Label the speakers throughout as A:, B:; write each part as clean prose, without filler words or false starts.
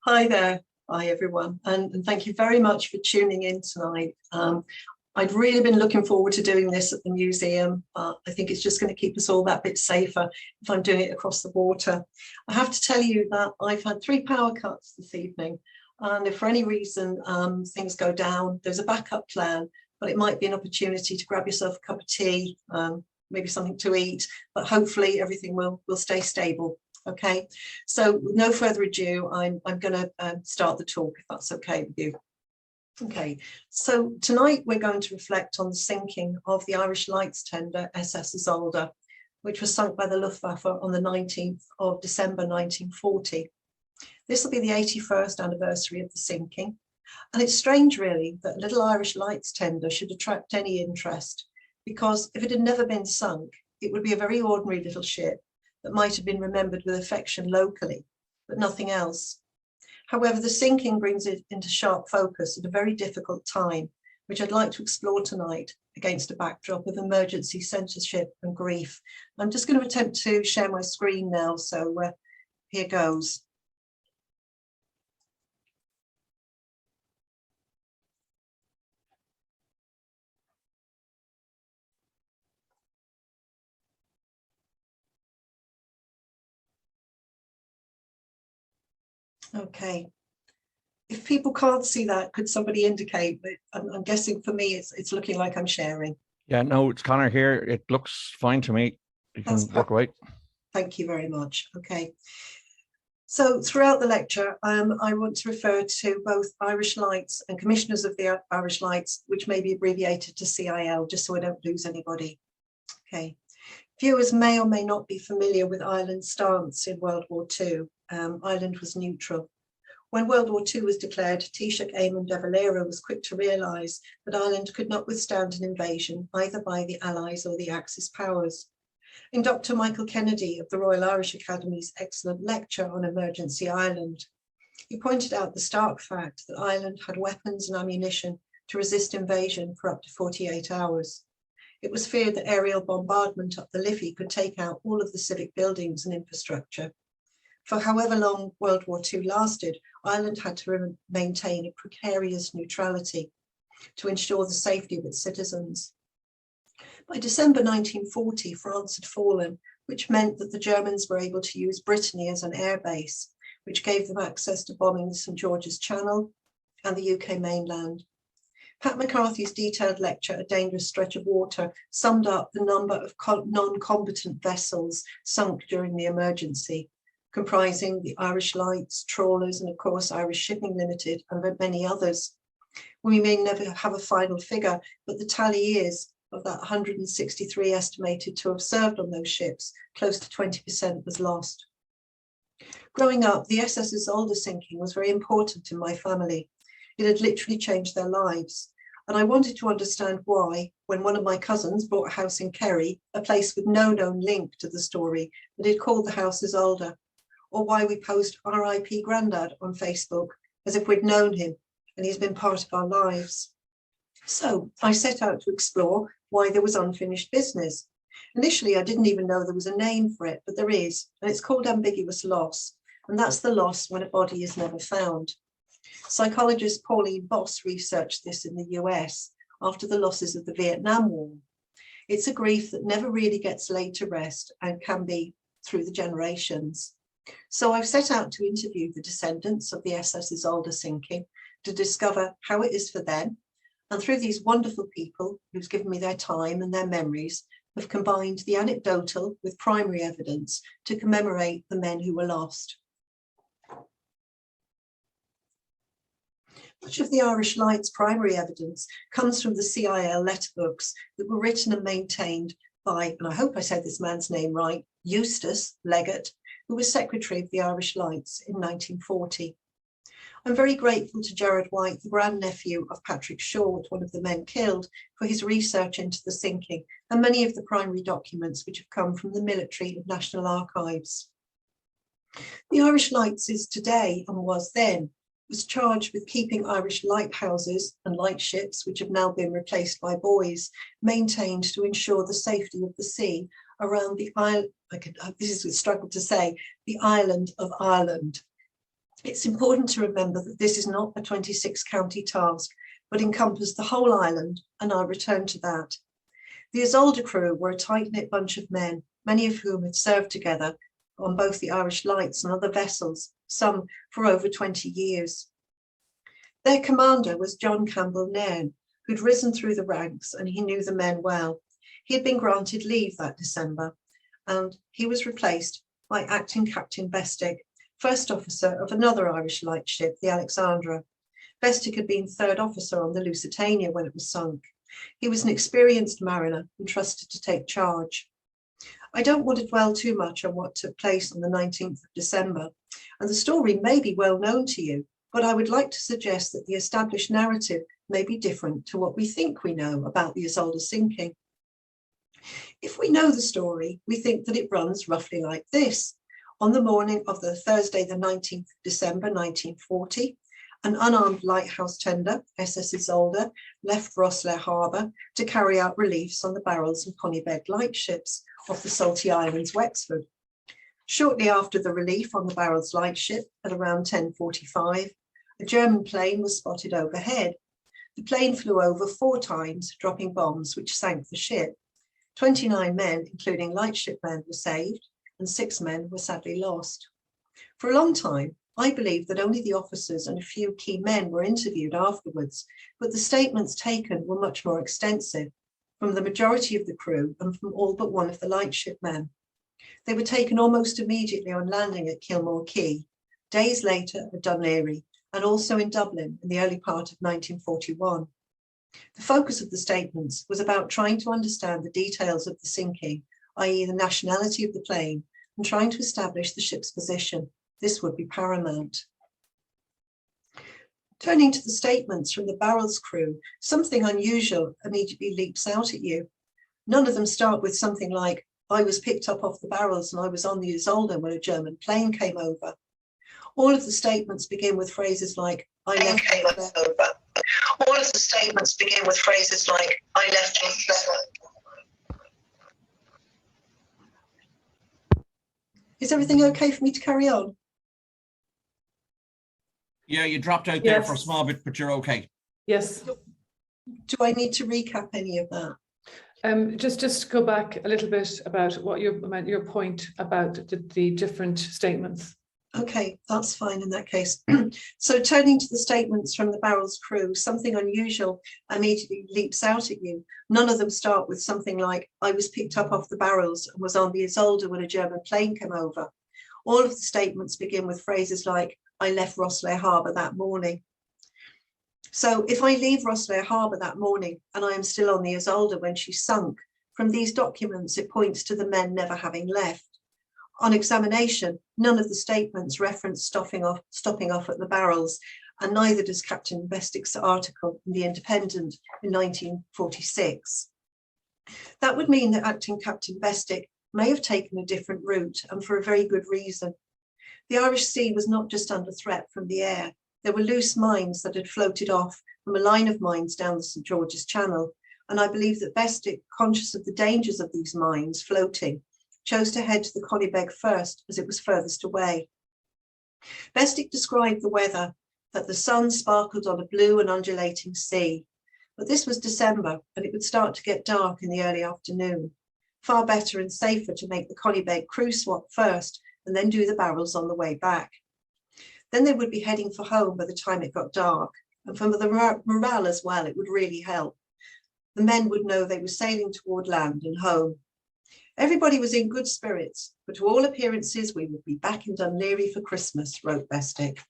A: Hi there. Hi, everyone. And thank you very much for tuning in tonight. I'd really been looking forward to doing this at the museum. I think it's just going to keep us all that bit safer if I'm doing it across the water. I have to tell you that I've had 3 power cuts this evening. And if for any reason things go down, there's a backup plan, but it might be an opportunity to grab yourself a cup of tea, maybe something to eat, but hopefully everything will stay stable. Okay, so with no further ado, I'm going to start the talk, if that's okay with you. Okay, so tonight we're going to reflect on the sinking of the Irish Lights tender SS Isolda, which was sunk by the Luftwaffe on the 19th of December 1940. This will be the 81st anniversary of the sinking, and it's strange really that a little Irish Lights tender should attract any interest, because if it had never been sunk, it would be a very ordinary little ship that might have been remembered with affection locally, but nothing else. However, the sinking brings it into sharp focus at a very difficult time, which I'd like to explore tonight against a backdrop of emergency censorship and grief. I'm just going to attempt to share my screen now, so here goes. Okay, if people can't see that, could somebody indicate? But I'm guessing for me, it's looking like I'm sharing.
B: Yeah, no, it's Connor here. It looks fine to me. You can work away.
A: Thank you very much. Okay. So throughout the lecture, I want to refer to both Irish Lights and Commissioners of the Irish Lights, which may be abbreviated to CIL, just so I don't lose anybody. Okay. Viewers may or may not be familiar with Ireland's stance in World War II. Ireland was neutral. When World War II was declared, Taoiseach Eamon de Valera was quick to realise that Ireland could not withstand an invasion either by the Allies or the Axis powers. In Dr. Michael Kennedy of the Royal Irish Academy's excellent lecture on Emergency Ireland, he pointed out the stark fact that Ireland had weapons and ammunition to resist invasion for up to 48 hours. It was feared that aerial bombardment up the Liffey could take out all of the civic buildings and infrastructure. For however long World War II lasted, Ireland had to maintain a precarious neutrality to ensure the safety of its citizens. By December 1940, France had fallen, which meant that the Germans were able to use Brittany as an airbase, which gave them access to bombing the St. George's Channel and the UK mainland. Pat McCarthy's detailed lecture, A Dangerous Stretch of Water, summed up the number of non-combatant vessels sunk during the emergency, comprising the Irish Lights, trawlers, and of course Irish Shipping Limited, and many others. We may never have a final figure, but the tally is, of that 163 estimated to have served on those ships, close to 20% was lost. Growing up, the SS Isolda sinking was very important in my family. It had literally changed their lives. And I wanted to understand why, when one of my cousins bought a house in Kerry, a place with no known link to the story, that it called the house Isolda, or why we post RIP Grandad on Facebook as if we'd known him and he's been part of our lives. So I set out to explore why there was unfinished business. Initially, I didn't even know there was a name for it, but there is, and it's called Ambiguous Loss. And that's the loss when a body is never found. Psychologist Pauline Boss researched this in the US after the losses of the Vietnam War. It's a grief that never really gets laid to rest and can be through the generations. So I've set out to interview the descendants of the SS Isolda sinking to discover how it is for them. And through these wonderful people who've given me their time and their memories, have combined the anecdotal with primary evidence to commemorate the men who were lost. Much of the Irish Lights primary evidence comes from the CIL letterbooks that were written and maintained by, and I hope I said this man's name right, Eustace Leggett, who was Secretary of the Irish Lights in 1940. I'm very grateful to Gerard White, the grandnephew of Patrick Short, one of the men killed, for his research into the sinking and many of the primary documents which have come from the military and National Archives. The Irish Lights is today, and was then, was charged with keeping Irish lighthouses and lightships, which have now been replaced by buoys, maintained to ensure the safety of the sea around the island, this is a struggle to say, the island of Ireland. It's important to remember that this is not a 26-county task, but encompassed the whole island, and I'll return to that. The Isolda crew were a tight-knit bunch of men, many of whom had served together on both the Irish Lights and other vessels, some for over 20 years. Their commander was John Campbell Nairn, who'd risen through the ranks, and he knew the men well. He had been granted leave that December, and he was replaced by Acting Captain Bestick, first officer of another Irish lightship, the Alexandra. Bestick had been third officer on the Lusitania when it was sunk. He was an experienced mariner and trusted to take charge. I don't want to dwell too much on what took place on the 19th of December, and the story may be well known to you, but I would like to suggest that the established narrative may be different to what we think we know about the Isolda sinking. If we know the story, we think that it runs roughly like this. On the morning of the Thursday, the 19th of December, 1940, an unarmed lighthouse tender, SS Isolda, left Rosslare Harbour to carry out reliefs on the Barrels and Coningbeg Lightships off the Salty Islands, Wexford. Shortly after the relief on the Barrels lightship, at around 10:45, a German plane was spotted overhead. The plane flew over 4 times, dropping bombs which sank the ship. 29 men, including lightship men, were saved, and 6 men were sadly lost. For a long time, I believe that only the officers and a few key men were interviewed afterwards, but the statements taken were much more extensive, from the majority of the crew and from all but one of the lightship men. They were taken almost immediately on landing at Kilmore Quay, days later at Dunleary, and also in Dublin in the early part of 1941. The focus of the statements was about trying to understand the details of the sinking, i.e. the nationality of the plane, and trying to establish the ship's position. This would be paramount. Turning to the statements from the Barrels crew, something unusual immediately leaps out at you. None of them start with something like, "I was picked up off the Barrels and I was on the Isolda when a German plane came over." All of the statements begin with phrases like, "I left over." All of the statements begin with phrases like, "I left over." Is everything okay for me to carry on?
B: Yeah, you dropped out there
C: Yes.
B: for a small bit, but you're okay.
C: Yes.
A: Do I need to recap any of that?
C: Just go back a little bit about what your point about the different statements.
A: Okay, that's fine in that case. So turning to the statements from the Barrels crew, something unusual immediately leaps out at you. None of them start with something like, "I was picked up off the Barrels and was on the Isolda when a German plane came over." All of the statements begin with phrases like, "I left Rosslare Harbour that morning." So if I leave Rosslare Harbour that morning and I am still on the Isolda when she sunk, from these documents it points to the men never having left. On examination, none of the statements reference stopping off at the Barrels, and neither does Captain Bestick's article in The Independent in 1946. That would mean that Acting Captain Bestick may have taken a different route, and for a very good reason. The Irish Sea was not just under threat from the air. There were loose mines that had floated off from a line of mines down the St. George's Channel, and I believe that Bestick, conscious of the dangers of these mines floating, chose to head to the Coningbeg first as it was furthest away. Bestick described the weather, that the sun sparkled on a blue and undulating sea, but this was December and it would start to get dark in the early afternoon. Far better and safer to make the Coningbeg crew swap first and then do the Barrels on the way back. Then they would be heading for home by the time it got dark, and from the morale as well, it would really help. The men would know they were sailing toward land and home. Everybody was in good spirits, but to all appearances, we would be back in Dunleary for Christmas, wrote Bestick.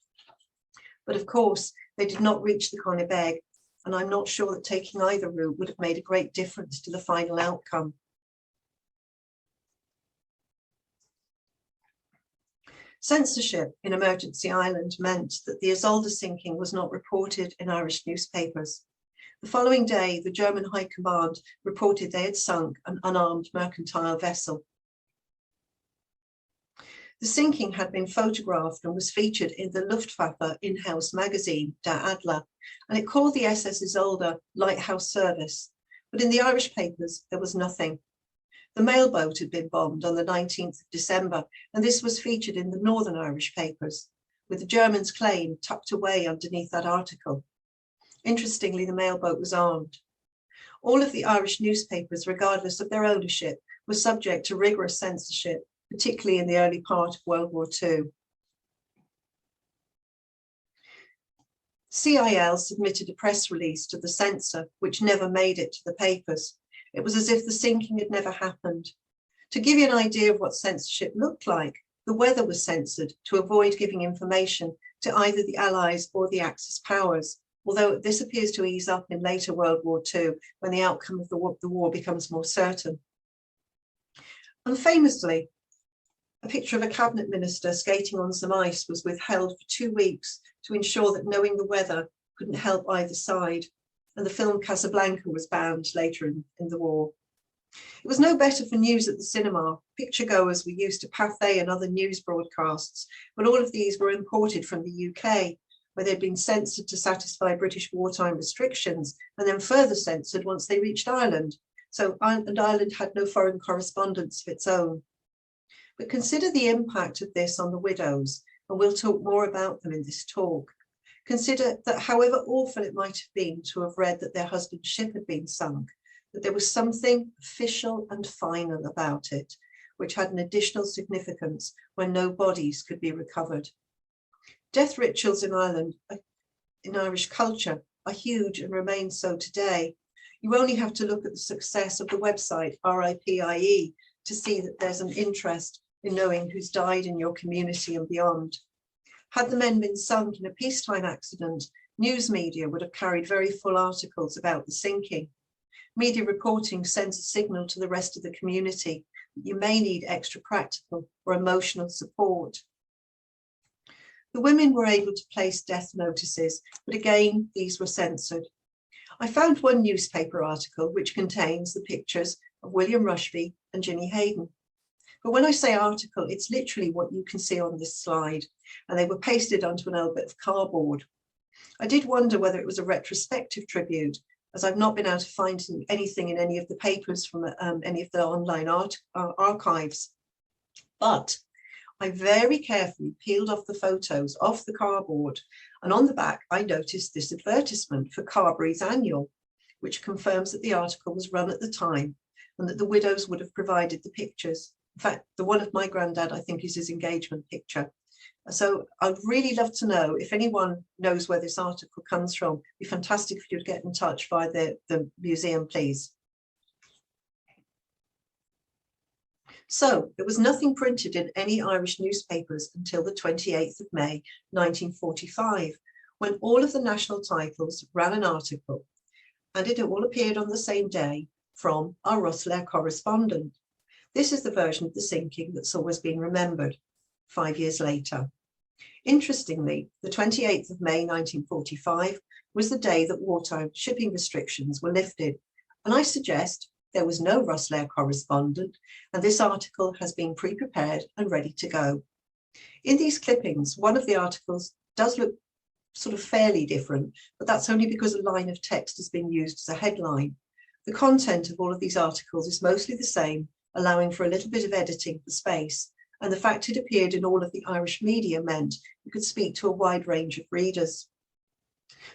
A: But of course, they did not reach the Coningbeg, and I'm not sure that taking either route would have made a great difference to the final outcome. Censorship in Emergency Island meant that the Isolda sinking was not reported in Irish newspapers. The following day, the German High Command reported they had sunk an unarmed mercantile vessel. The sinking had been photographed and was featured in the Luftwaffe in-house magazine, Der Adler, and it called the SS Isolda Lighthouse Service, but in the Irish papers, there was nothing. The mailboat had been bombed on the 19th of December, and this was featured in the Northern Irish papers. with the Germans' claim tucked away underneath that article. Interestingly, the mailboat was armed. All of the Irish newspapers, regardless of their ownership, were subject to rigorous censorship, particularly in the early part of World War II. CIL submitted a press release to the censor, which never made it to the papers. It was as if the sinking had never happened. To give you an idea of what censorship looked like, the weather was censored to avoid giving information to either the Allies or the Axis powers, although this appears to ease up in later World War II when the outcome of the war becomes more certain. Unfamously, a picture of a cabinet minister skating on some ice was withheld for 2 weeks to ensure that knowing the weather couldn't help either side, and the film Casablanca was banned later in the war. It was no better for news at the cinema. Picturegoers were used to Pathé and other news broadcasts, but all of these were imported from the UK, where they'd been censored to satisfy British wartime restrictions, and then further censored once they reached Ireland. So Ireland had no foreign correspondence of its own. But consider the impact of this on the widows, and we'll talk more about them in this talk. Consider that however awful it might have been to have read that their husband's ship had been sunk, that there was something official and final about it, which had an additional significance when no bodies could be recovered. Death rituals in Ireland, in Irish culture, are huge and remain so today. You only have to look at the success of the website Ripie to see that there's an interest in knowing who's died in your community and beyond. Had the men been sunk in a peacetime accident, news media would have carried very full articles about the sinking. Media reporting sends a signal to the rest of the community that you may need extra practical or emotional support. The women were able to place death notices, but again, these were censored. I found one newspaper article which contains the pictures of William Rushby and Ginny Hayden. But when I say article, it's literally what you can see on this slide, and they were pasted onto an old bit of cardboard. I did wonder whether it was a retrospective tribute, as I've not been able to find anything in any of the papers from any of the online archives. But I very carefully peeled off the photos off the cardboard, and on the back I noticed this advertisement for Carberry's Annual, which confirms that the article was run at the time and that the widows would have provided the pictures. In fact, the one of my granddad, I think, is his engagement picture. So I'd really love to know if anyone knows where this article comes from. It'd be fantastic if you'd get in touch via the museum, please. So there was nothing printed in any Irish newspapers until the 28th of May, 1945, when all of the national titles ran an article, and it all appeared on the same day from our Rosslare correspondent. This is the version of the sinking that's always been remembered 5 years later. Interestingly, the 28th of May 1945 was the day that wartime shipping restrictions were lifted, and I suggest there was no Rosslare correspondent, and this article has been pre-prepared and ready to go. In these clippings, one of the articles does look sort of fairly different, but that's only because a line of text has been used as a headline. The content of all of these articles is mostly the same, allowing for a little bit of editing for space, and the fact it appeared in all of the Irish media meant you could speak to a wide range of readers.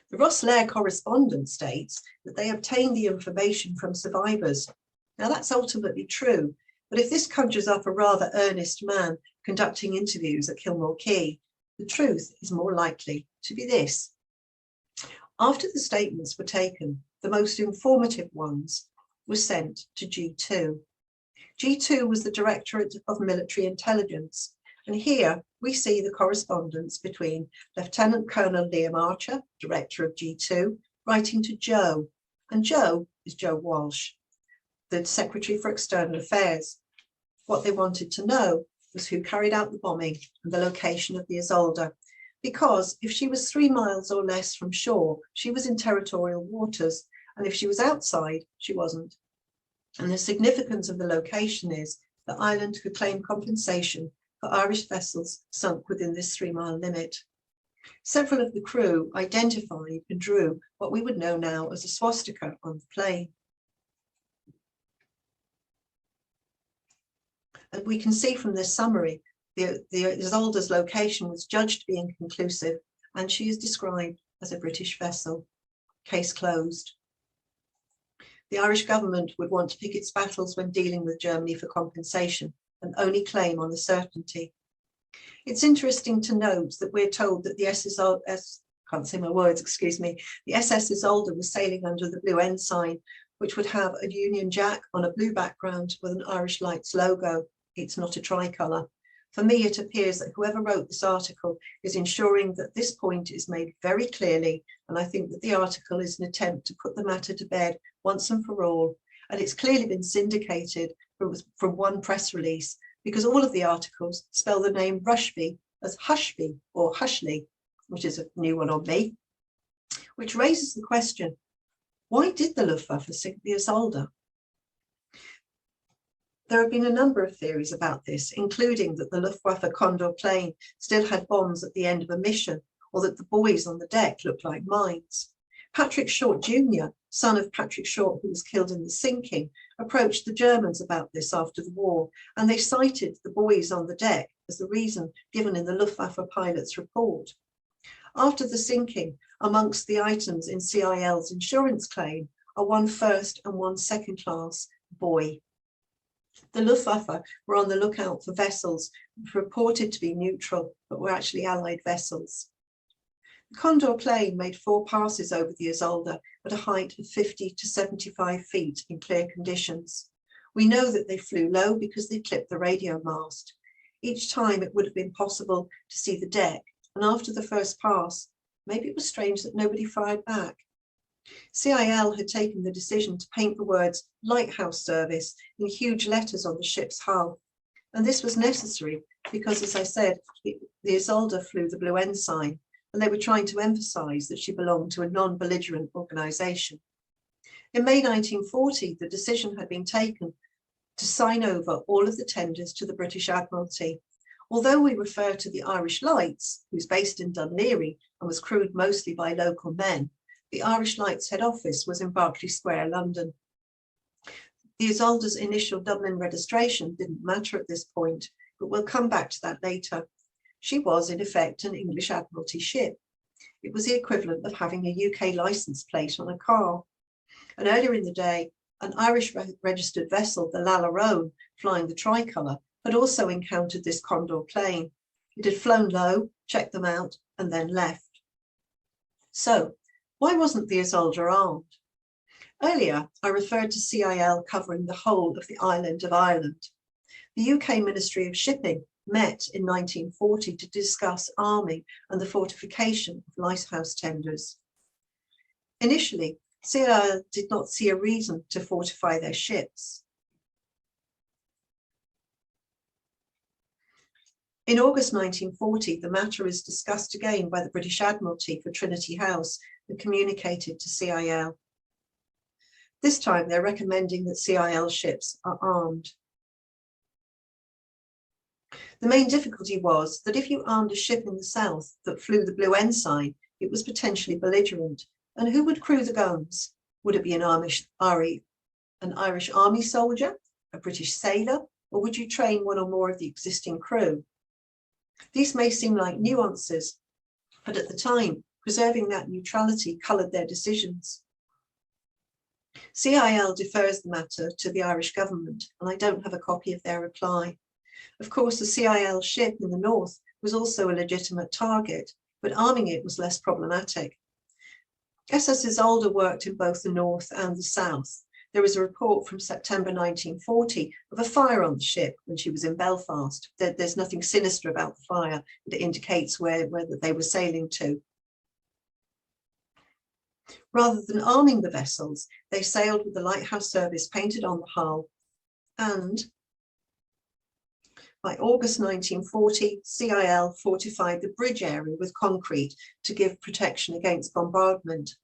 A: The Rosslare correspondent states that they obtained the information from survivors. Now that's ultimately true, but if this conjures up a rather earnest man conducting interviews at Kilmore Quay, the truth is more likely to be this. After the statements were taken, the most informative ones were sent to G2. G2 was the Directorate of Military Intelligence, and here we see the correspondence between Lieutenant Colonel Liam Archer, Director of G2, writing to Joe, and Joe is Joe Walsh, the Secretary for External Affairs. What they wanted to know was who carried out the bombing and the location of the Isolda, because if she was 3 miles or less from shore, she was in territorial waters, and if she was outside, she wasn't. And the significance of the location is that Ireland could claim compensation for Irish vessels sunk within this 3-mile limit. Several of the crew identified and drew what we would know now as a swastika on the plane. And we can see from this summary The Isolda's location was judged to be inconclusive, and she is described as a British vessel. Case closed. The Irish government would want to pick its battles when dealing with Germany for compensation and only claim on the certainty. It's interesting to note that we're told that the SS Isolda was sailing under the blue ensign, which would have a Union Jack on a blue background with an Irish Lights logo. It's not a tricolour. For me, it appears that whoever wrote this article is ensuring that this point is made very clearly, and I think that the article is an attempt to put the matter to bed once and for all, and it's clearly been syndicated from one press release, because all of the articles spell the name Rushby as Hushby or Hushley, which is a new one on me, which raises the question, why did the Luftwaffe sink the Isolda? There have been a number of theories about this, including that the Luftwaffe Condor plane still had bombs at the end of a mission, or that the buoys on the deck looked like mines. Patrick Short Jr., son of Patrick Short, who was killed in the sinking, approached the Germans about this after the war, and they cited the buoys on the deck as the reason given in the Luftwaffe pilot's report. After the sinking, amongst the items in CIL's insurance claim are one first and one second class buoy. The Luftwaffe were on the lookout for vessels reported to be neutral, but were actually Allied vessels. The Condor plane made 4 passes over the Isolda at a height of 50 to 75 feet in clear conditions. We know that they flew low because they clipped the radio mast. Each time it would have been possible to see the deck, and after the first pass, maybe it was strange that nobody fired back. CIL had taken the decision to paint the words Lighthouse Service in huge letters on the ship's hull. And this was necessary because, as I said, the Isolda flew the blue ensign, and they were trying to emphasize that she belonged to a non-belligerent organization. In May 1940, the decision had been taken to sign over all of the tenders to the British Admiralty. Although we refer to the Irish Lights, who's based in Dunleary and was crewed mostly by local men, the Irish Lights head office was in Berkeley Square, London. The Isolda's initial Dublin registration didn't matter at this point, but we'll come back to that later. She was, in effect, an English Admiralty ship. It was the equivalent of having a UK licence plate on a car. And earlier in the day, an Irish registered vessel, the Lallerone, flying the tricolour, had also encountered this Condor plane. It had flown low, checked them out, and then left. So, why wasn't the Isolda armed? Earlier, I referred to CIL covering the whole of the island of Ireland. The UK Ministry of Shipping met in 1940 to discuss arming and the fortification of lighthouse tenders. Initially, CIL did not see a reason to fortify their ships. In August 1940, the matter is discussed again by the British Admiralty for Trinity House and communicated to CIL. This time they're recommending that CIL ships are armed. The main difficulty was that if you armed a ship in the south that flew the blue ensign, it was potentially belligerent. And who would crew the guns? Would it be an Irish army soldier, a British sailor, or would you train one or more of the existing crew? These may seem like nuances, but at the time, preserving that neutrality coloured their decisions. CIL defers the matter to the Irish government, and I don't have a copy of their reply. Of course, the CIL ship in the north was also a legitimate target, but arming it was less problematic. SS Isolda worked in both the north and the south. There is a report from September 1940 of a fire on the ship when she was in Belfast. There's nothing sinister about the fire. It indicates where they were sailing to. Rather than arming the vessels, they sailed with the lighthouse service painted on the hull, and by August 1940, CIL fortified the bridge area with concrete to give protection against bombardment.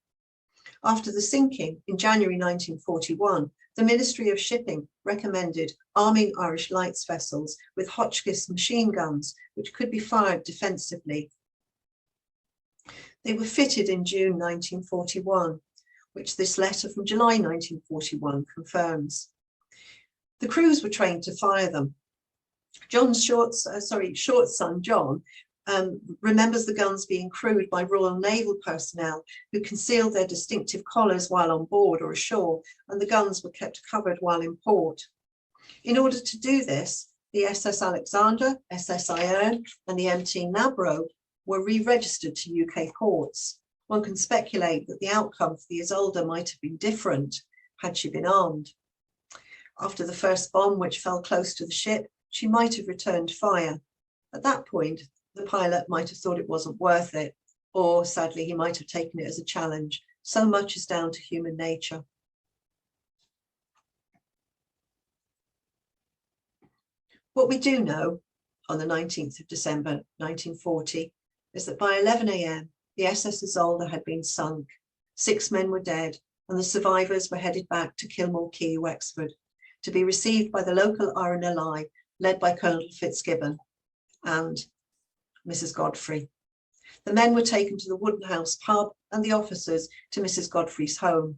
A: After the sinking in January 1941, the Ministry of Shipping recommended arming Irish Lights vessels with Hotchkiss machine guns, which could be fired defensively. They were fitted in June 1941, which this letter from July 1941 confirms. The crews were trained to fire them. John's short son, John, remembers the guns being crewed by Royal Naval personnel who concealed their distinctive collars while on board or ashore, and the guns were kept covered while in port. In order to do this, the SS Alexander, SS Ione, and the MT Nabro were re-registered to UK ports. One can speculate that the outcome for the Isolda might have been different had she been armed. After the first bomb, which fell close to the ship, she might have returned fire. At that point, the pilot might have thought it wasn't worth it, or sadly, he might have taken it as a challenge. So much is down to human nature. What we do know on the 19th of December 1940 is that by 11 AM, the SS Isolda had been sunk, 6 men were dead, and the survivors were headed back to Kilmore Quay, Wexford, to be received by the local RNLI, led by Colonel Fitzgibbon and Mrs. Godfrey. The men were taken to the Wooden House pub and the officers to Mrs. Godfrey's home.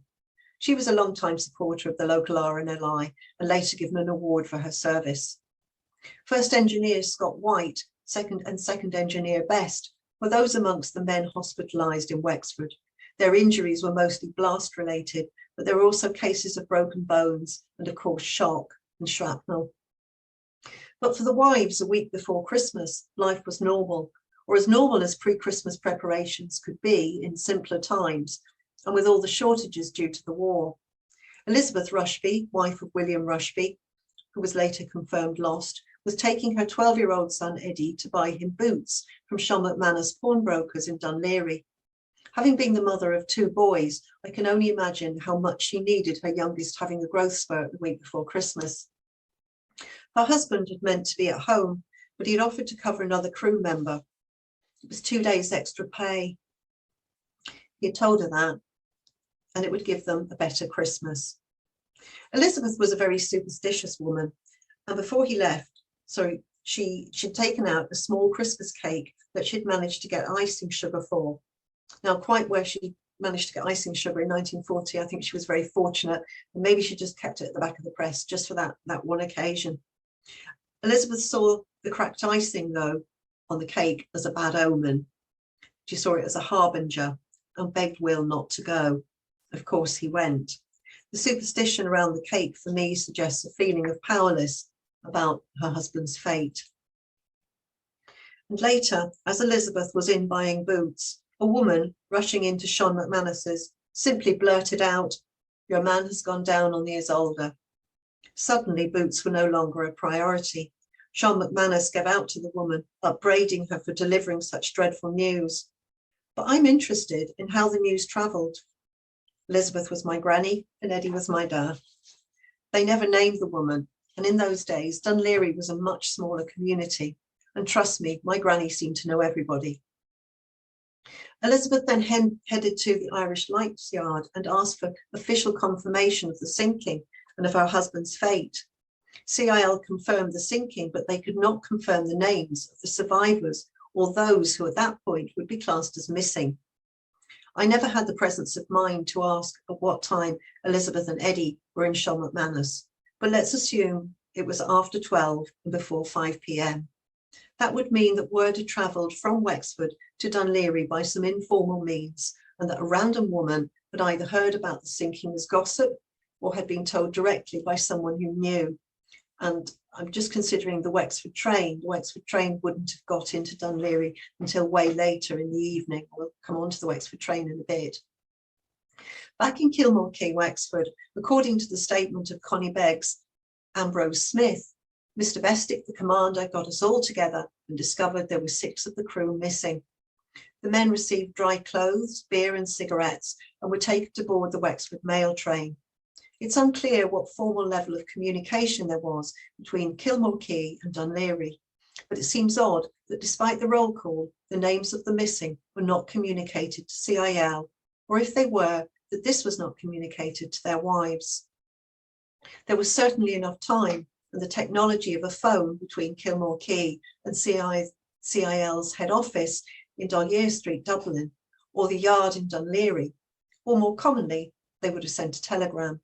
A: She was a long-time supporter of the local RNLI and later given an award for her service. First Engineer Scott White, second Engineer Best were those amongst the men hospitalised in Wexford. Their injuries were mostly blast-related, but there were also cases of broken bones and, of course, shock and shrapnel. But for the wives, a week before Christmas, life was normal, or as normal as pre-Christmas preparations could be in simpler times, and with all the shortages due to the war. Elizabeth Rushby, wife of William Rushby, who was later confirmed lost, was taking her 12-year-old son Eddie to buy him boots from Sean McManus pawnbrokers in Dunleary. Having been the mother of 2 boys, I can only imagine how much she needed her youngest having a growth spurt the week before Christmas. Her husband had meant to be at home, but he had offered to cover another crew member. It was 2 days extra pay. He had told her that, and it would give them a better Christmas. Elizabeth was a very superstitious woman, and before he left, she'd taken out a small Christmas cake that she'd managed to get icing sugar for. Now, quite where she managed to get icing sugar in 1940, I think she was very fortunate, and maybe she just kept it at the back of the press just for that one occasion. Elizabeth saw the cracked icing, though, on the cake as a bad omen. She saw it as a harbinger and begged Will not to go. Of course, he went. The superstition around the cake, for me, suggests a feeling of powerlessness about her husband's fate. And later, as Elizabeth was in buying boots, a woman rushing into Sean McManus's simply blurted out, "Your man has gone down on the Isolda." Suddenly, boots were no longer a priority. Sean McManus gave out to the woman, upbraiding her for delivering such dreadful news. But I'm interested in how the news travelled. Elizabeth was my granny and Eddie was my dad. They never named the woman, and in those days, Dunleary was a much smaller community. And trust me, my granny seemed to know everybody. Elizabeth then headed to the Irish Lights Yard and asked for official confirmation of the sinking and of her husband's fate. CIL confirmed the sinking, but they could not confirm the names of the survivors or those who at that point would be classed as missing. I never had the presence of mind to ask at what time Elizabeth and Eddie were in Sean McManus, but let's assume it was after 12 and before 5 PM. That would mean that word had travelled from Wexford to Dunleary by some informal means, and that a random woman had either heard about the sinking as gossip or had been told directly by someone who knew. And I'm just considering the Wexford train. The Wexford train wouldn't have got into Dunleary until way later in the evening. We'll come on to the Wexford train in a bit. Back in Kilmore Quay, Wexford, according to the statement of Coningbeg's Ambrose Smith, Mr. Bestick, the commander, got us all together and discovered there were 6 of the crew missing. The men received dry clothes, beer and cigarettes and were taken to board the Wexford mail train. It's unclear what formal level of communication there was between Kilmore Quay and Dunleary, but it seems odd that despite the roll call, the names of the missing were not communicated to CIL, or if they were, that this was not communicated to their wives. There was certainly enough time and the technology of a phone between Kilmore Quay and CIL's head office in Dollier Street, Dublin, or the yard in Dunleary, or more commonly, they would have sent a telegram.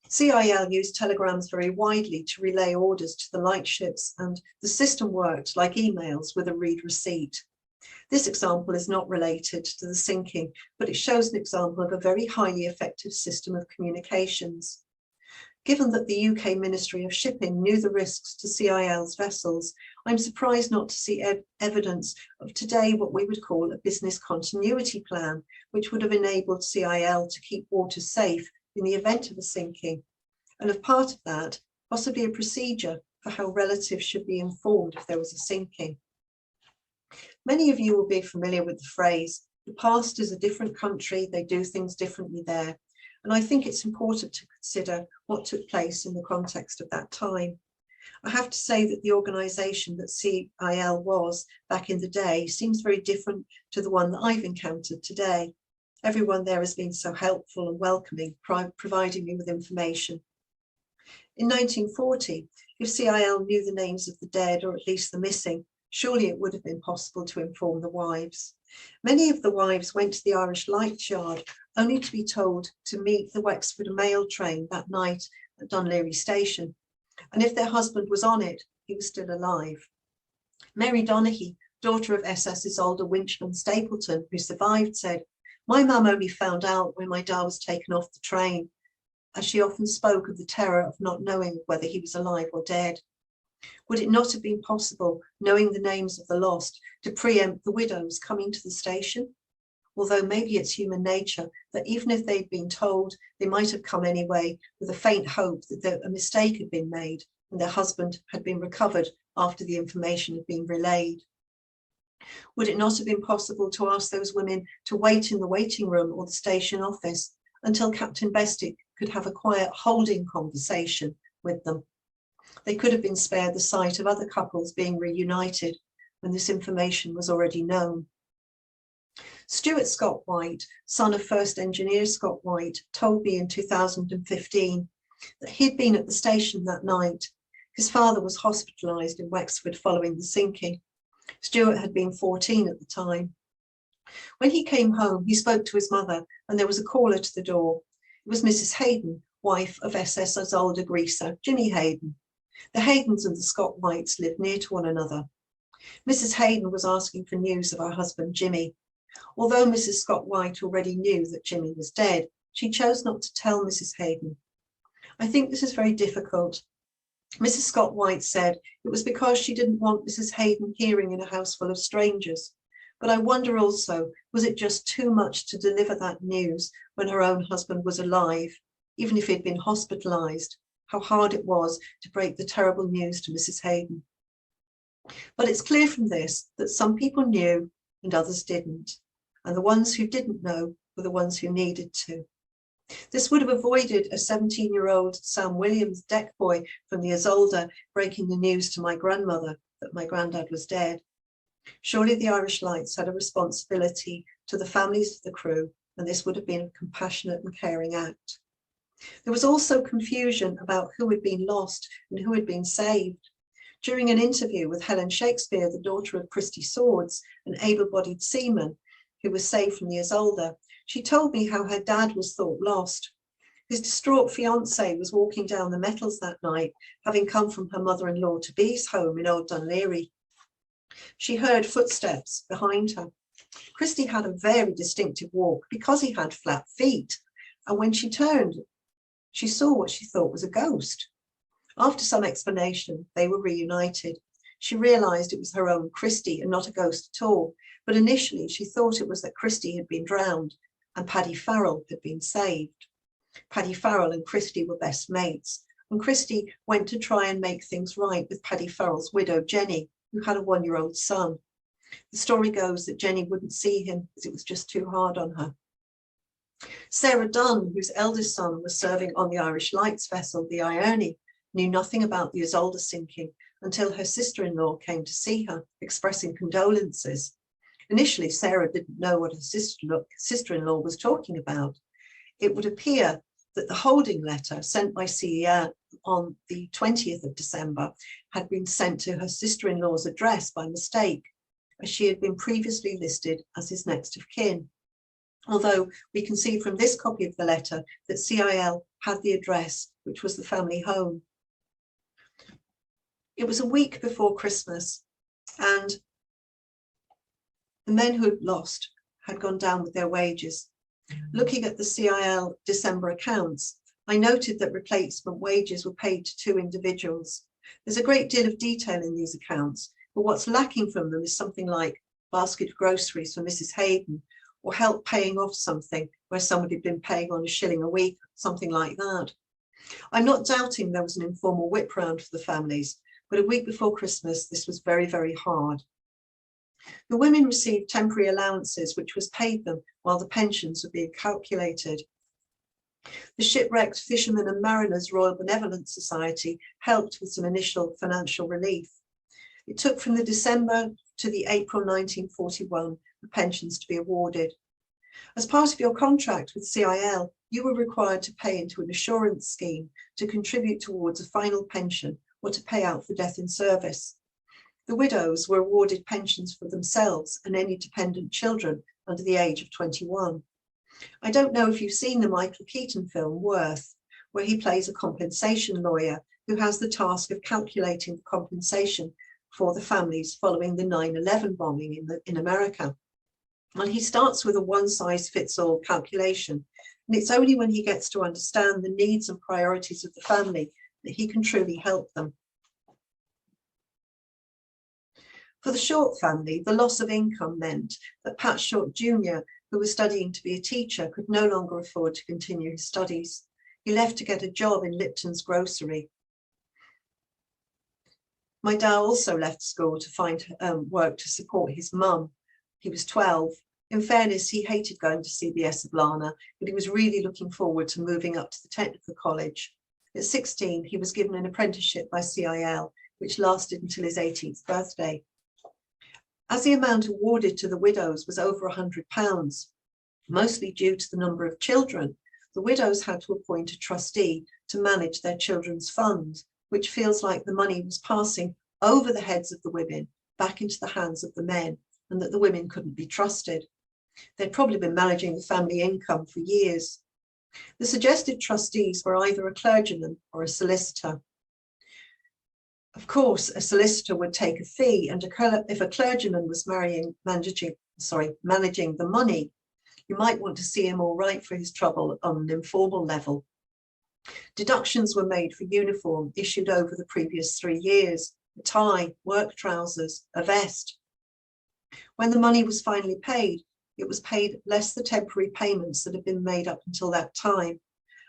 A: CIL used telegrams very widely to relay orders to the lightships, and the system worked like emails with a read receipt. This example is not related to the sinking, but it shows an example of a very highly effective system of communications. Given that the UK Ministry of Shipping knew the risks to CIL's vessels, I'm surprised not to see evidence of today what we would call a business continuity plan, which would have enabled CIL to keep waters safe in the event of a sinking, and as part of that, possibly a procedure for how relatives should be informed if there was a sinking. Many of you will be familiar with the phrase, the past is a different country, they do things differently there. And I think it's important to consider what took place in the context of that time. I have to say that the organisation that CIL was back in the day seems very different to the one that I've encountered today. Everyone there has been so helpful and welcoming, providing me with information. In 1940, if CIL knew the names of the dead or at least the missing, surely it would have been possible to inform the wives. Many of the wives went to the Irish Lights Yard only to be told to meet the Wexford mail train that night at Dunleary station. And if their husband was on it, he was still alive. Mary Donaghy, daughter of SS Isolda Winchman Stapleton, who survived, said, "My mum only found out when my dad was taken off the train, as she often spoke of the terror of not knowing whether he was alive or dead. Would it not have been possible, knowing the names of the lost, to preempt the widows coming to the station? Although maybe it's human nature that even if they'd been told, they might have come anyway with a faint hope that a mistake had been made and their husband had been recovered after the information had been relayed. Would it not have been possible to ask those women to wait in the waiting room or the station office until Captain Bestick could have a quiet holding conversation with them? They could have been spared the sight of other couples being reunited when this information was already known. Stuart Scott White, son of First Engineer Scott White, told me in 2015 that he'd been at the station that night. His father was hospitalised in Wexford following the sinking. Stuart had been 14 at the time. When he came home, he spoke to his mother and there was a caller to the door. It was Mrs. Hayden, wife of SS Isolda greaser Jimmy Hayden. The Haydens and the Scott Whites lived near to one another. Mrs. Hayden was asking for news of her husband Jimmy. Although Mrs. Scott White already knew that Jimmy was dead, she chose not to tell Mrs. Hayden. I think this is very difficult. Mrs. Scott White said it was because she didn't want Mrs. Hayden hearing in a house full of strangers. But I wonder also, was it just too much to deliver that news when her own husband was alive, even if he'd been hospitalised? How hard it was to break the terrible news to Mrs. Hayden. But it's clear from this that some people knew and others didn't. And the ones who didn't know were the ones who needed to. This would have avoided a 17-year-old Sam Williams deck boy from the Isolda breaking the news to my grandmother that my granddad was dead. Surely the Irish Lights had a responsibility to the families of the crew, and this would have been a compassionate and caring act. There was also confusion about who had been lost and who had been saved. During an interview with Helen Shakespeare, the daughter of Christy Swords, an able-bodied seaman who was saved from the Isolda, she told me how her dad was thought lost. His distraught fiancée was walking down the metals that night, having come from her mother-in-law to Bee's home in Old Dunleary. She heard footsteps behind her. Christy had a very distinctive walk because he had flat feet, and when she turned, she saw what she thought was a ghost. After some explanation, they were reunited. She realised it was her own Christy and not a ghost at all, but initially she thought it was that Christy had been drowned and Paddy Farrell had been saved. Paddy Farrell and Christy were best mates, and Christy went to try and make things right with Paddy Farrell's widow, Jenny, who had a 1-year-old son. The story goes that Jenny wouldn't see him as it was just too hard on her. Sarah Dunn, whose eldest son was serving on the Irish Lights vessel, the Ione, knew nothing about the Isolda sinking until her sister-in-law came to see her, expressing condolences. Initially, Sarah didn't know what her sister-in-law was talking about. It would appear that the holding letter sent by CER on the 20th of December had been sent to her sister-in-law's address by mistake, as she had been previously listed as his next of kin. Although we can see from this copy of the letter that CIL had the address, which was the family home. It was a week before Christmas, and the men who had lost had gone down with their wages. Looking at the CIL December accounts, I noted that replacement wages were paid to 2 individuals. There's a great deal of detail in these accounts, but what's lacking from them is something like basket of groceries for Mrs. Hayden, or help paying off something where somebody had been paying on £1 a week, something like that. I'm not doubting there was an informal whip round for the families, but a week before Christmas, this was very, very hard. The women received temporary allowances, which was paid them while the pensions were being calculated. The Shipwrecked Fishermen and Mariners Royal Benevolent Society helped with some initial financial relief. It took from the December to the April 1941 the pensions to be awarded. As part of your contract with CIL, you were required to pay into an assurance scheme to contribute towards a final pension or to pay out for death in service. The widows were awarded pensions for themselves and any dependent children under the age of 21. I don't know if you've seen the Michael Keaton film Worth, where he plays a compensation lawyer who has the task of calculating the compensation for the families following the 9/11 bombing in America. And he starts with a one-size-fits-all calculation, and it's only when he gets to understand the needs and priorities of the family that he can truly help them. For the Short family, the loss of income meant that Pat Short Jr., who was studying to be a teacher, could no longer afford to continue his studies. He left to get a job in Lipton's grocery. My dad also left school to find work to support his mum. He was 12. In fairness, he hated going to CBS of Lana, but he was really looking forward to moving up to the technical college. At 16, he was given an apprenticeship by CIL, which lasted until his 18th birthday. As the amount awarded to the widows was over £100, mostly due to the number of children, the widows had to appoint a trustee to manage their children's fund, which feels like the money was passing over the heads of the women back into the hands of the men, and that the women couldn't be trusted. They'd probably been managing the family income for years. The suggested trustees were either a clergyman or a solicitor. Of course, a solicitor would take a fee, and if a clergyman was managing the money, you might want to see him all right for his trouble on an informal level. Deductions were made for uniform issued over the previous 3 years, a tie, work trousers, a vest. When the money was finally paid, it was paid less the temporary payments that had been made up until that time,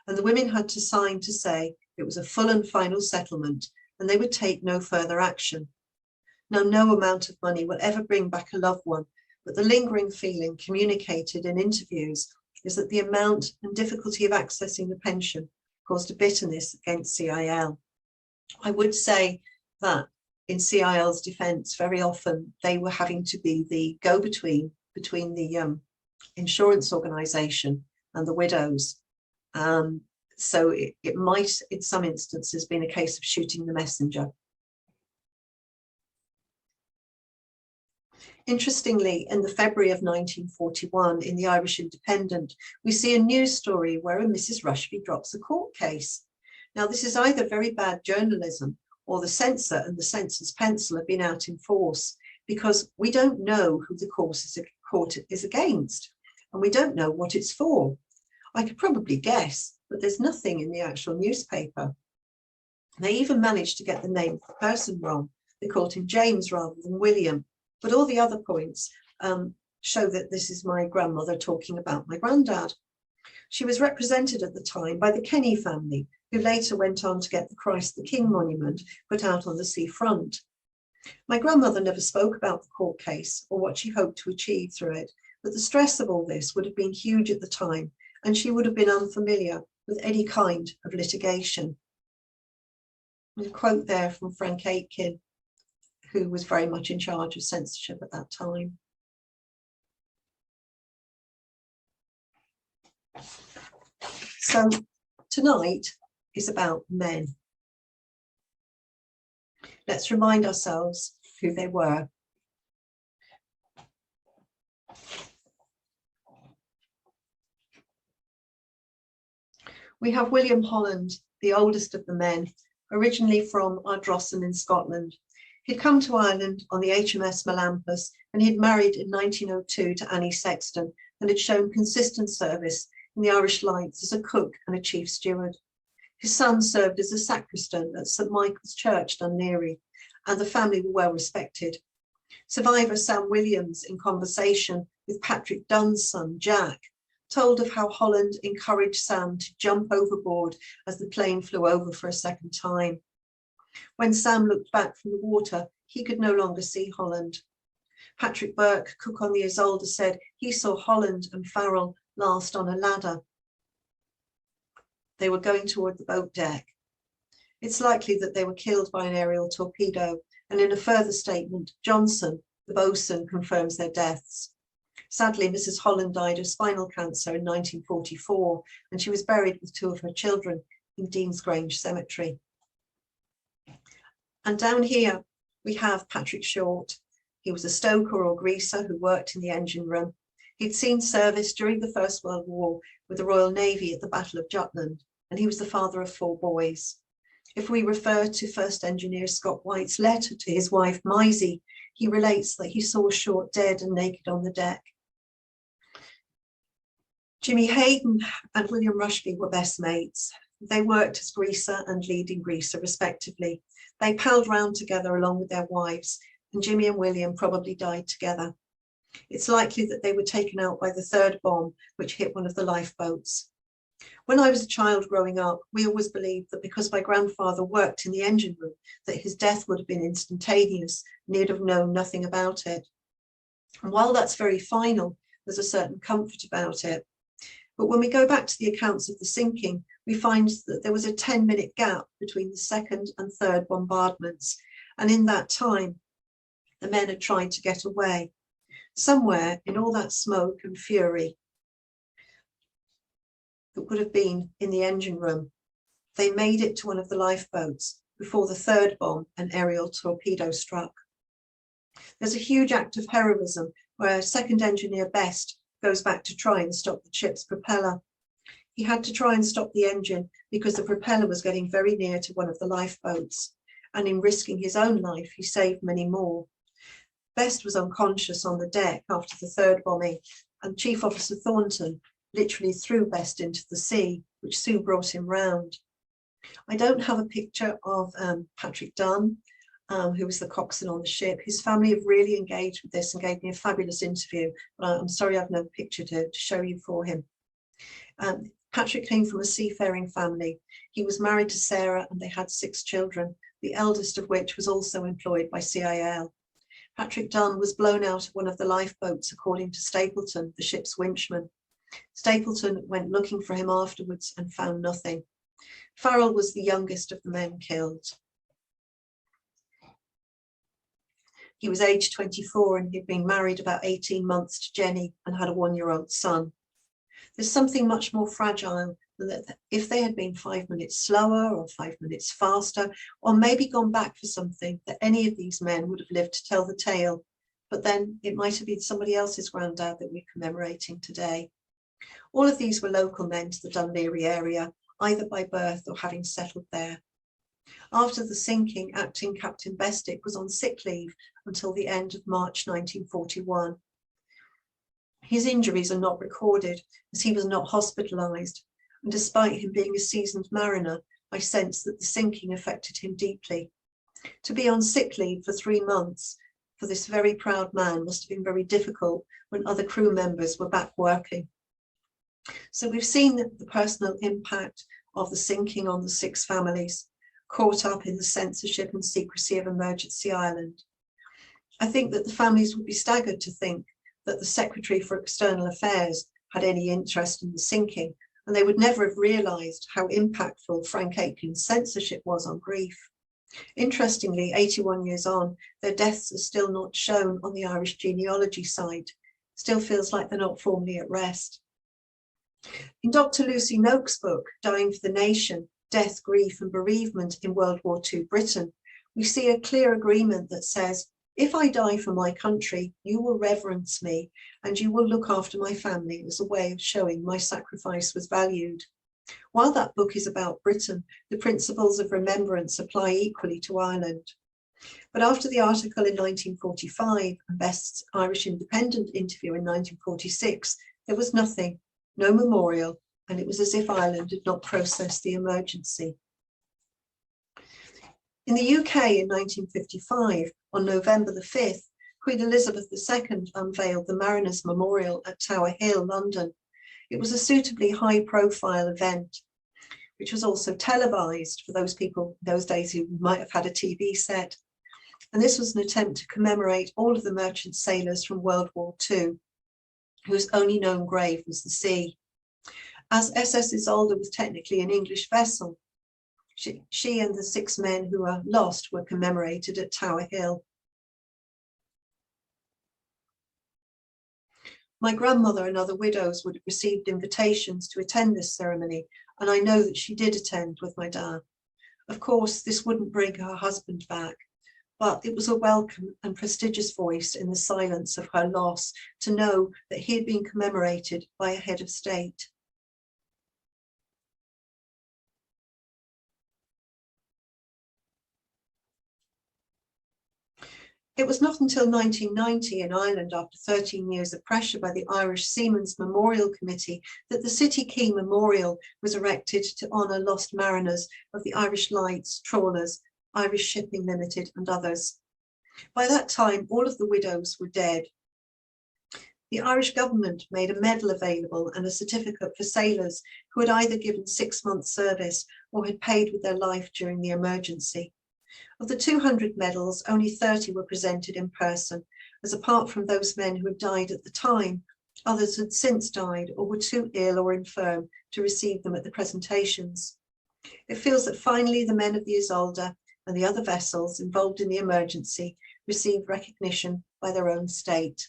A: and the women had to sign to say it was a full and final settlement, and they would take no further action. Now, no amount of money will ever bring back a loved one, but the lingering feeling communicated in interviews is that the amount and difficulty of accessing the pension caused a bitterness against CIL. I would say that in CIL's defence, very often they were having to be the go-between between the insurance organisation and the widows. So it might, in some instances, been a case of shooting the messenger. Interestingly, in the February of 1941, in the Irish Independent, we see a news story where a Mrs. Rushby drops a court case. Now, this is either very bad journalism or the censor and the censor's pencil have been out in force, because we don't know who the court is against, and we don't know what it's for. I could probably guess, but there's nothing in the actual newspaper. They even managed to get the name of the person wrong. They called him James rather than William, but all the other points show that this is my grandmother talking about my granddad. She was represented at the time by the Kenny family, who later went on to get the Christ the King monument put out on the seafront. My grandmother never spoke about the court case or what she hoped to achieve through it, but the stress of all this would have been huge at the time, and she would have been unfamiliar with any kind of litigation. There's a quote there from Frank Aitken, who was very much in charge of censorship at that time. So tonight is about men. Let's remind ourselves who they were. We have William Holland, the oldest of the men, originally from Ardrossan in Scotland. He'd come to Ireland on the HMS Melampus, and he'd married in 1902 to Annie Sexton and had shown consistent service in the Irish Lights as a cook and a chief steward. His son served as a sacristan at St Michael's Church, Dunleary, and the family were well respected. Survivor Sam Williams, in conversation with Patrick Dunn's son, Jack, told of how Holland encouraged Sam to jump overboard as the plane flew over for a second time. When Sam looked back from the water, he could no longer see Holland. Patrick Burke, cook on the Isolda, said he saw Holland and Farrell last on a ladder. They were going toward the boat deck. It's likely that they were killed by an aerial torpedo, and in a further statement, Johnson, the boatswain, confirms their deaths. Sadly, Mrs. Holland died of spinal cancer in 1944, and she was buried with two of her children in Dean's Grange Cemetery. And down here, we have Patrick Short. He was a stoker or greaser who worked in the engine room. He'd seen service during the First World War with the Royal Navy at the Battle of Jutland, and he was the father of 4 boys. If we refer to First Engineer Scott White's letter to his wife, Maisie, he relates that he saw Short dead and naked on the deck. Jimmy Hayden and William Rushby were best mates. They worked as greaser and leading greaser, respectively. They palled round together along with their wives, and Jimmy and William probably died together. It's likely that they were taken out by the 3rd bomb, which hit one of the lifeboats. When I was a child growing up, we always believed that because my grandfather worked in the engine room, that his death would have been instantaneous and he'd have known nothing about it. And while that's very final, there's a certain comfort about it. But when we go back to the accounts of the sinking, we find that there was a 10-minute gap between the 2nd and 3rd bombardments. And in that time, the men had tried to get away. Somewhere in all that smoke and fury that would have been in the engine room, they made it to one of the lifeboats before the 3rd bomb and aerial torpedo struck. There's a huge act of heroism where 2nd Engineer Best goes back to try and stop the ship's propeller. He had to try and stop the engine because the propeller was getting very near to one of the lifeboats, and in risking his own life, he saved many more. Best was unconscious on the deck after the 3rd bombing, and Chief Officer Thornton literally threw Best into the sea, which soon brought him round. I don't have a picture of Patrick Dunn, who was the coxswain on the ship. His family have really engaged with this and gave me a fabulous interview, but I'm sorry I've no picture to show you for him. Patrick came from a seafaring family. He was married to Sarah and they had 6 children, the eldest of which was also employed by CIL. Patrick Dunn was blown out of one of the lifeboats, according to Stapleton, the ship's winchman. Stapleton went looking for him afterwards and found nothing. Farrell was the youngest of the men killed. He was aged 24 and he'd been married about 18 months to Jenny and had a 1-year-old son. There's something much more fragile than that. If they had been 5 minutes slower or 5 minutes faster, or maybe gone back for something, that any of these men would have lived to tell the tale. But then it might have been somebody else's granddad that we're commemorating today. All of these were local men to the Dunleary area, either by birth or having settled there. After the sinking, Acting Captain Bestick was on sick leave until the end of March 1941. His injuries are not recorded as he was not hospitalised, and despite him being a seasoned mariner, I sense that the sinking affected him deeply. To be on sick leave for 3 months for this very proud man must have been very difficult when other crew members were back working. So we've seen the personal impact of the sinking on the 6 families, caught up in the censorship and secrecy of Emergency Island. I think that the families would be staggered to think that the Secretary for External Affairs had any interest in the sinking, and they would never have realised how impactful Frank Aitken's censorship was on grief. Interestingly, 81 years on, their deaths are still not shown on the Irish genealogy site. Still feels like they're not formally at rest. In Dr. Lucy Noakes' book, Dying for the Nation, Death, Grief and Bereavement in World War II Britain, we see a clear agreement that says, if I die for my country, you will reverence me and you will look after my family as a way of showing my sacrifice was valued. While that book is about Britain, the principles of remembrance apply equally to Ireland. But after the article in 1945 and Best's Irish Independent interview in 1946, there was nothing, no memorial, and it was as if Ireland had not processed the emergency. In the UK in 1955, on November the 5th, Queen Elizabeth II unveiled the Mariners' Memorial at Tower Hill, London. It was a suitably high-profile event, which was also televised for those people in those days who might have had a TV set. And this was an attempt to commemorate all of the merchant sailors from World War II, whose only known grave was the sea. As SS Isolda was technically an English vessel, she and the 6 men who were lost were commemorated at Tower Hill. My grandmother and other widows would have received invitations to attend this ceremony, and I know that she did attend with my dad. Of course, this wouldn't bring her husband back, but it was a welcome and prestigious voice in the silence of her loss to know that he had been commemorated by a head of state. It was not until 1990 in Ireland, after 13 years of pressure by the Irish Seamen's Memorial Committee, that the City Quay Memorial was erected to honour lost mariners of the Irish Lights, trawlers, Irish Shipping Limited and others. By that time, all of the widows were dead. The Irish government made a medal available and a certificate for sailors who had either given 6 months service or had paid with their life during the emergency. Of the 200 medals, only 30 were presented in person, as apart from those men who had died at the time, others had since died or were too ill or infirm to receive them at the presentations. It feels that finally the men of the Isolda and the other vessels involved in the emergency received recognition by their own state.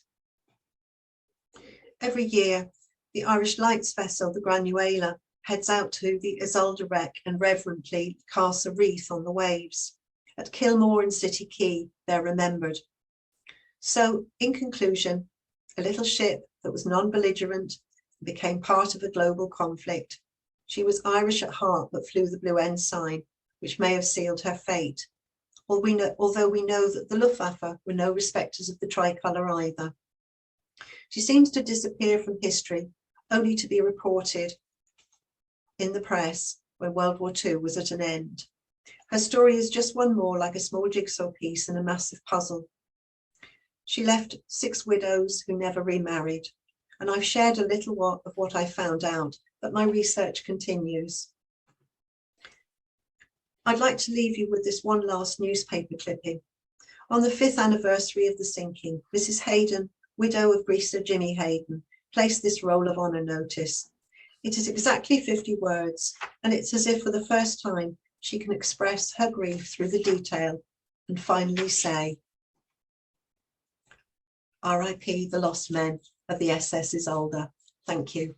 A: Every year, the Irish Lights vessel, the Granddaughter, heads out to the Isolda wreck and reverently casts a wreath on the waves. At Kilmore and City Quay, they're remembered. So, in conclusion, a little ship that was non-belligerent and became part of a global conflict. She was Irish at heart, but flew the blue ensign, which may have sealed her fate. Although we know that the Luftwaffe were no respecters of the tricolour either. She seems to disappear from history, only to be reported in the press when World War II was at an end. Her story is just one more like a small jigsaw piece in a massive puzzle. She left 6 widows who never remarried, and I've shared a little of what I found out, but my research continues. I'd like to leave you with this one last newspaper clipping. On the 5th anniversary of the sinking, Mrs. Hayden, widow of Greaser Jimmy Hayden, placed this roll of honour notice. It is exactly 50 words, and it's as if for the first time she can express her grief through the detail and finally say, R.I.P. the lost men of the SS Isolda. Thank you.